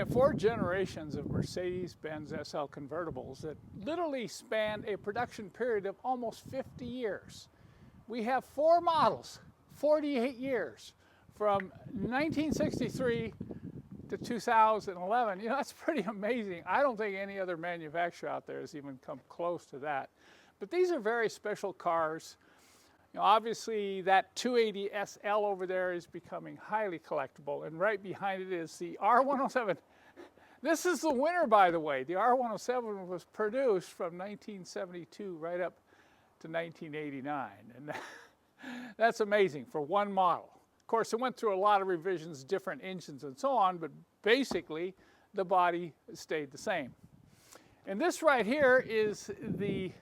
have 4 generations of Mercedes-Benz SL convertibles that literally span a production period of almost 50 years. We have 4 models, 48 years, from 1963 to 2011. You know, that's pretty amazing. I don't think any other manufacturer out there has even come close to that. But these are very special cars. You know, obviously that 280 SL over there is becoming highly collectible, and right behind it is the R107. This is the winner, by the way. The R107 was produced from 1972 right up to 1989, and that's amazing for one model. Of course, it went through a lot of revisions, different engines and so on, but basically the body stayed the same. And this right here is the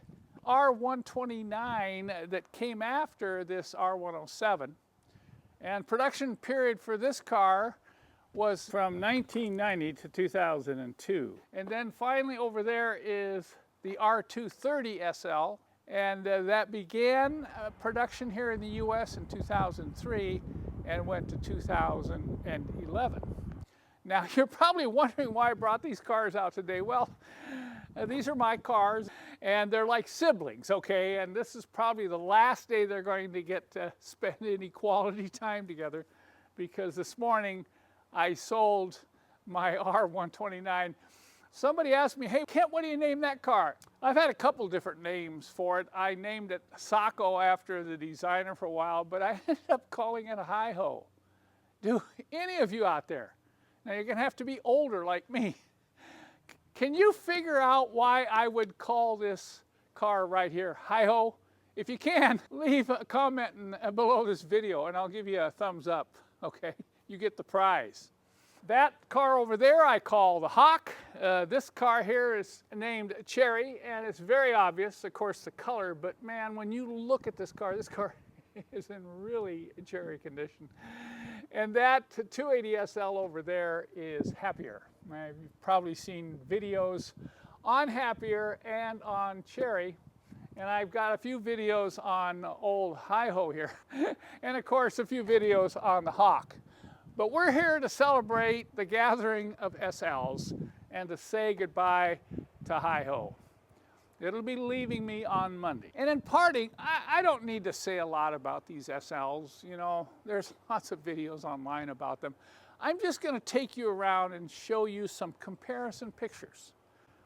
R129 that came after this R107. And production period for this car was from 1990 to 2002. And then finally over there is the R230 SL. And that began production here in the US in 2003 and went to 2011. Now you're probably wondering why I brought these cars out today. Well, these are my cars and they're like siblings, okay? And this is probably the last day they're going to get to spend any quality time together, because this morning I sold my R129. Somebody asked me, hey, Kent, what do you name that car? I've had a couple different names for it. I named it Sacco after the designer for a while, but I ended up calling it a Hi-Ho. Do any of you out there, now you're gonna have to be older like me, can you figure out why I would call this car right here Hi-Ho? If you can, leave a comment below this video and I'll give you a thumbs up, okay? You get the prize. That car over there I call the Hawk. This car here is named Cherry, and it's very obvious, of course, the color, but man, when you look at this car is in really cherry condition. And that 280 SL over there is Happier. You've probably seen videos on Happier and on Cherry, and I've got a few videos on old Hi-Ho here, and of course a few videos on the Hawk. But we're here to celebrate the gathering of SLs and to say goodbye to Hi-Ho. It'll be leaving me on Monday. And in parting, I don't need to say a lot about these SLs. You know, there's lots of videos online about them. I'm just going to take you around and show you some comparison pictures.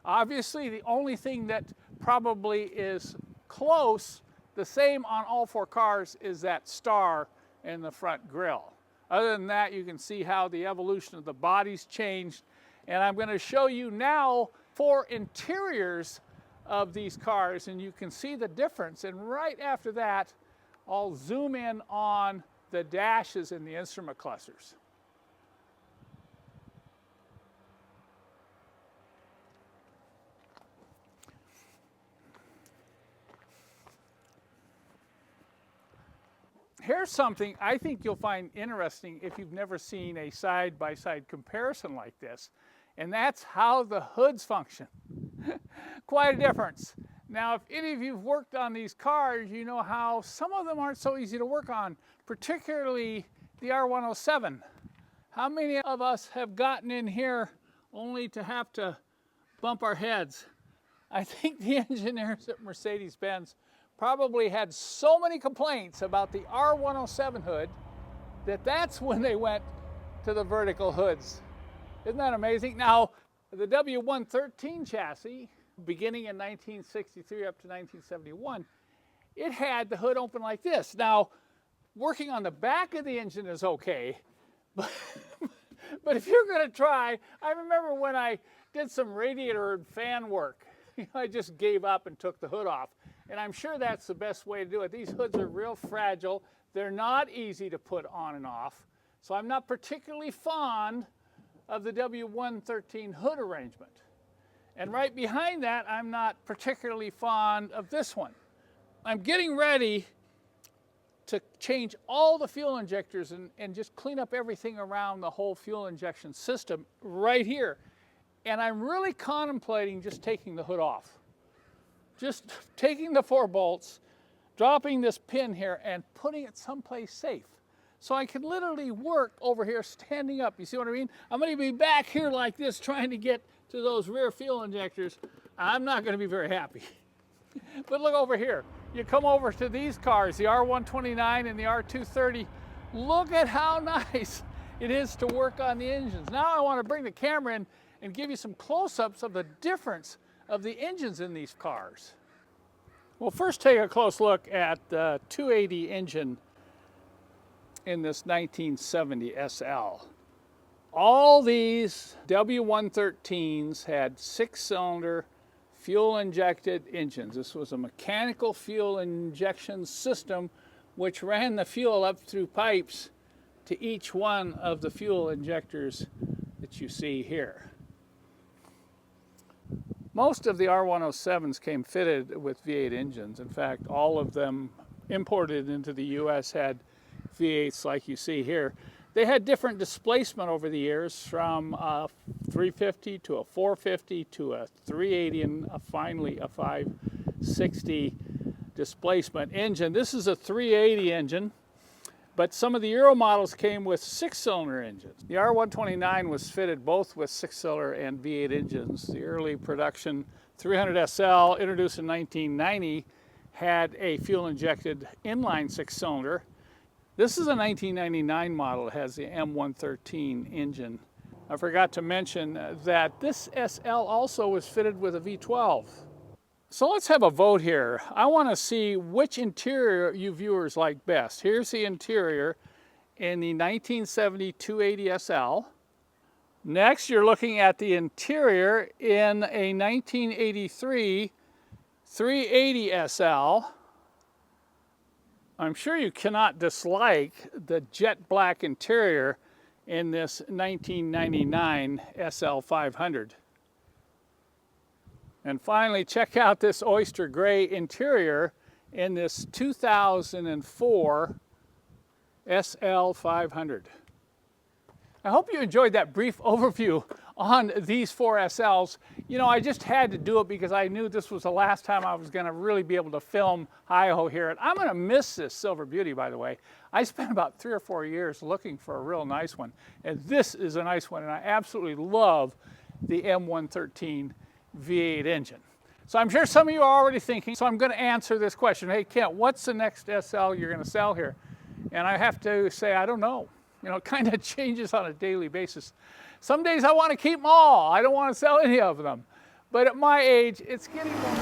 Obviously, the only thing that probably is close, the same on all 4 cars, is that star in the front grille. Other than that, you can see how the evolution of the body's changed. And I'm going to show you now 4 interiors of these cars, and you can see the difference. And right after that, I'll zoom in on the dashes and the instrument clusters. Here's something I think you'll find interesting if you've never seen a side-by-side comparison like this, and that's how the hoods function. Quite a difference. Now, if any of you have worked on these cars, you know how some of them aren't so easy to work on, particularly the R107. How many of us have gotten in here only to have to bump our heads? I think the engineers at Mercedes-Benz probably had so many complaints about the R107 hood that that's when they went to the vertical hoods. Isn't that amazing? Now, the W113 chassis, beginning in 1963 up to 1971, it had the hood open like this. Now, working on the back of the engine is okay, but if you're going to try, I remember when I did some radiator and fan work, I just gave up and took the hood off. And I'm sure that's the best way to do it. These hoods are real fragile. They're not easy to put on and off. So I'm not particularly fond of the W113 hood arrangement. And right behind that, I'm not particularly fond of this one. I'm getting ready to change all the fuel injectors and just clean up everything around the whole fuel injection system right here. And I'm really contemplating just taking the hood off. Just taking the 4 bolts, dropping this pin here and putting it someplace safe. so I can literally work over here standing up. You see what I mean? I'm going to be back here like this trying to get to those rear fuel injectors. I'm not going to be very happy. But look over here. You come over to these cars, the R129 and the R230. Look at how nice it is to work on the engines. Now I want to bring the camera in and give you some close-ups of the difference of the engines in these cars. We'll first take a close look at the 280 engine in this 1970 SL. All these W113s had 6-cylinder fuel-injected engines. This was a mechanical fuel injection system which ran the fuel up through pipes to each one of the fuel injectors that you see here. Most of the R107s came fitted with V8 engines. In fact, all of them imported into the US had V8s like you see here. They had different displacement over the years, from a 350 to a 450 to a 380 and finally a 560 displacement engine. This is a 380 engine, but some of the Euro models came with 6-cylinder engines. The R129 was fitted both with 6-cylinder and V8 engines. The early production 300 SL, introduced in 1990, had a fuel-injected inline 6-cylinder. This is a 1999 model. It has the M113 engine. I forgot to mention that this SL also was fitted with a V12. So let's have a vote here. I want to see which interior you viewers like best. Here's the interior in the 1970 280 SL. Next, you're looking at the interior in a 1983 380 SL. I'm sure you cannot dislike the jet black interior in this 1999 SL 500. And finally, check out this oyster gray interior in this 2004 SL 500. I hope you enjoyed that brief overview on these 4 SLs. You know, I just had to do it because I knew this was the last time I was going to really be able to film hi-ho here. And I'm going to miss this Silver Beauty, by the way. I spent about 3 or 4 years looking for a real nice one. And this is a nice one, and I absolutely love the M113 V8 engine. So I'm sure some of you are already thinking, so I'm going to answer this question. Hey, Kent, what's the next SL you're going to sell here? And I have to say, I don't know. You know, it kind of changes on a daily basis. Some days I want to keep them all. I don't want to sell any of them. But at my age, it's getting more